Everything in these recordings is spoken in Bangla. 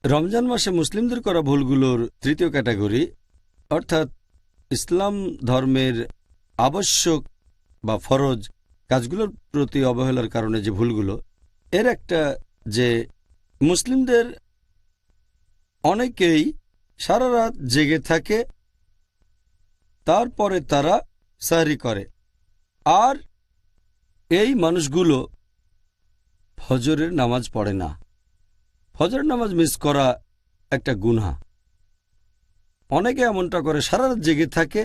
রমজান মাসে মুসলিমদের করা ভুলগুলোর তৃতীয় ক্যাটাগরি, অর্থাৎ ইসলাম ধর্মের আবশ্যক বা ফরজ কাজগুলোর প্রতি অবহেলার কারণে যে ভুলগুলো, এর একটা যে মুসলিমদের অনেকেই সারা রাত জেগে থাকে, তারপরে তারা সাহরি করে, আর এই মানুষগুলো ফজরের নামাজ পড়ে না। ফজরের নামাজ মিস করা একটা গুনাহ। অনেকে এমনটা করে, সারা রাত জেগে থাকে,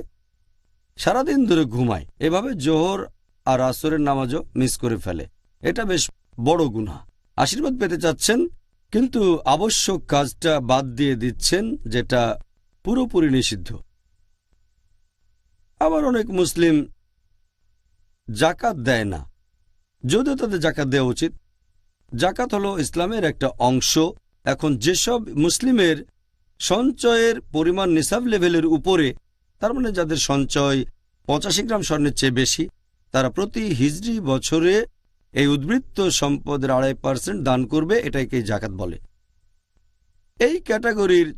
সারাদিন ধরে ঘুমায়, এভাবে জোহর আর আসরের নামাজও মিস করে ফেলে। এটা বেশ বড় গুনাহ। আশীর্বাদ পেতে চাচ্ছেন কিন্তু আবশ্যক কাজটা বাদ দিয়ে দিচ্ছেন, যেটা পুরোপুরি নিষিদ্ধ। আবার অনেক মুসলিম জাকাত দেয় না, যদিও তাদের জাকাত দেওয়া উচিত। জাকাত হলো ইসলামের একটা অংশ। এখন যেসব মুসলিমের সঞ্চয়ের পরিমাণ নিসাব লেভেলের উপরে, তার মানে যাদের সঞ্চয় 85 গ্রাম স্বর্ণের চেয়ে বেশি, তারা প্রতি হিজরি বছরে এই উদ্বৃত্ত সম্পদের 2.5% দান করবে। এটাকে জাকাত বলে। এই ক্যাটাগরির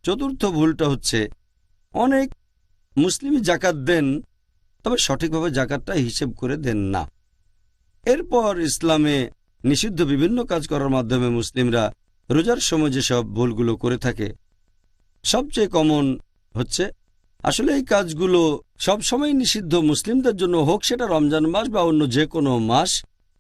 চতুর্থ ভুলটা হচ্ছে, অনেক মুসলিমই জাকাত দেন, তবে সঠিকভাবে জাকাতটা হিসেব করে দেন না। এরপর ইসলামে নিষিদ্ধ বিভিন্ন কাজ করার মাধ্যমে মুসলিমরা রোজার সময় যেসব ভুলগুলো করে থাকে, সবচেয়ে কমন হচ্ছে, আসলে এই কাজগুলো সবসময় নিষিদ্ধ মুসলিমদের জন্য, হোক সেটা রমজান মাস বা অন্য যে কোনো মাস।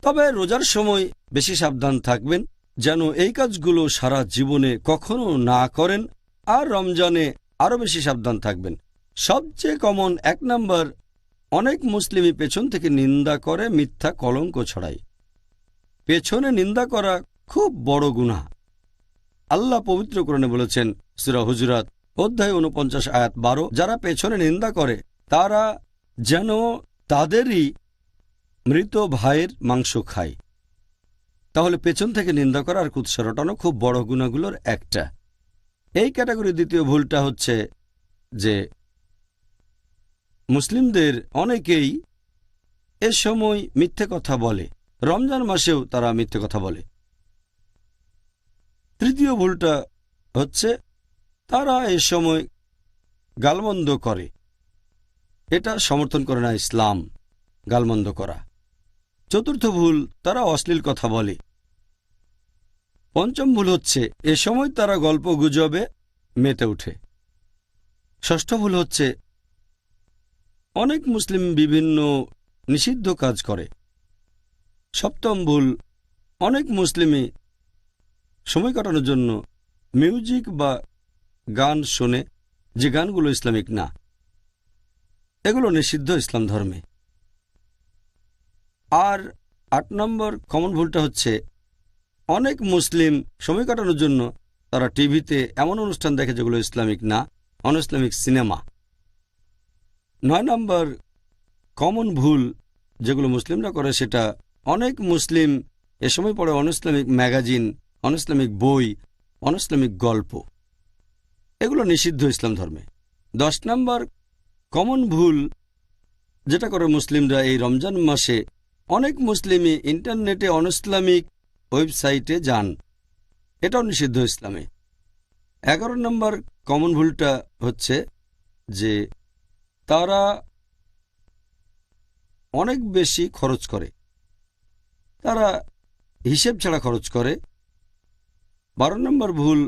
তবে রোজার সময় বেশি সাবধান থাকবেন যেন এই কাজগুলো সারা জীবনে কখনো না করেন, আর রমজানে আরও বেশি সাবধান থাকবেন। সবচেয়ে কমন 1 নম্বর, অনেক মুসলিমই পেছন থেকে নিন্দা করে, মিথ্যা কলঙ্ক ছড়ায়। পেছনে নিন্দা করা খুব বড় গুনাহ। আল্লাহ পবিত্র কোরআনে বলেছেন, সূরা হুজুরাত অধ্যায় 49 আয়াত 12, যারা পেছনে নিন্দা করে তারা যেন তাদেরই মৃত ভাইয়ের মাংস খায়। তাহলে পেছন থেকে নিন্দা করা আর কুৎসা রটানো খুব বড় গুনাহগুলোর একটা। এই ক্যাটাগরির দ্বিতীয় ভুলটা হচ্ছে যে মুসলিমদের অনেকেই এ সময় মিথ্যে কথা বলে, রমজান মাসেও তারা মিথ্যে কথা বলে। তৃতীয় ভুলটা হচ্ছে তারা এ সময় গালমন্দ করে। এটা সমর্থন করে না ইসলাম, গালমন্দ করা। চতুর্থ ভুল, তারা অশ্লীল কথা বলে। পঞ্চম ভুল হচ্ছে এ সময় তারা গল্প গুজবে মেতে ওঠে। ষষ্ঠ ভুল হচ্ছে অনেক মুসলিম বিভিন্ন নিষিদ্ধ কাজ করে। সপ্তম ভুল, অনেক মুসলিমই সময় কাটানোর জন্য মিউজিক বা গান শোনে, যে গানগুলো ইসলামিক না। এগুলো নিষিদ্ধ ইসলাম ধর্মে। আর 8 নম্বর কমন ভুলটা হচ্ছে অনেক মুসলিম সময় কাটানোর জন্য তারা টিভিতে এমন অনুষ্ঠান দেখে যেগুলো ইসলামিক না, অনইসলামিক সিনেমা। 9 নম্বর কমন ভুল যেগুলো মুসলিমরা করে, সেটা অনেক মুসলিম এ সময় পড়ে অনইসলামিক ম্যাগাজিন, অনইসলামিক বই, অনইসলামিক গল্প। এগুলো নিষিদ্ধ ইসলাম ধর্মে। 10 নম্বর কমন ভুল যেটা করে মুসলিমরা এই রমজান মাসে, অনেক মুসলিমই ইন্টারনেটে অনইসলামিক ওয়েবসাইটে যান। এটাও নিষিদ্ধ ইসলামে। 11 নম্বর কমন ভুলটা হচ্ছে যে তারা অনেক বেশি খরচ করে, তারা হিসেব ছাড়া খরচ করে। 12 নম্বর ভুল,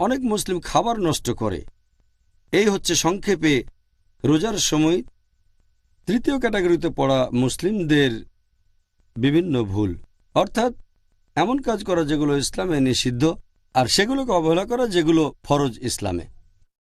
অনেক মুসলিম খাবার নষ্ট করে। এই হচ্ছে সংক্ষেপে রোজার সময় তৃতীয় ক্যাটাগরিতে পড়া মুসলিমদের বিভিন্ন ভুল, অর্থাৎ এমন কাজ করা যেগুলো ইসলামে নিষিদ্ধ, আর সেগুলোকে অবহেলা করা যেগুলো ফরজ ইসলামে।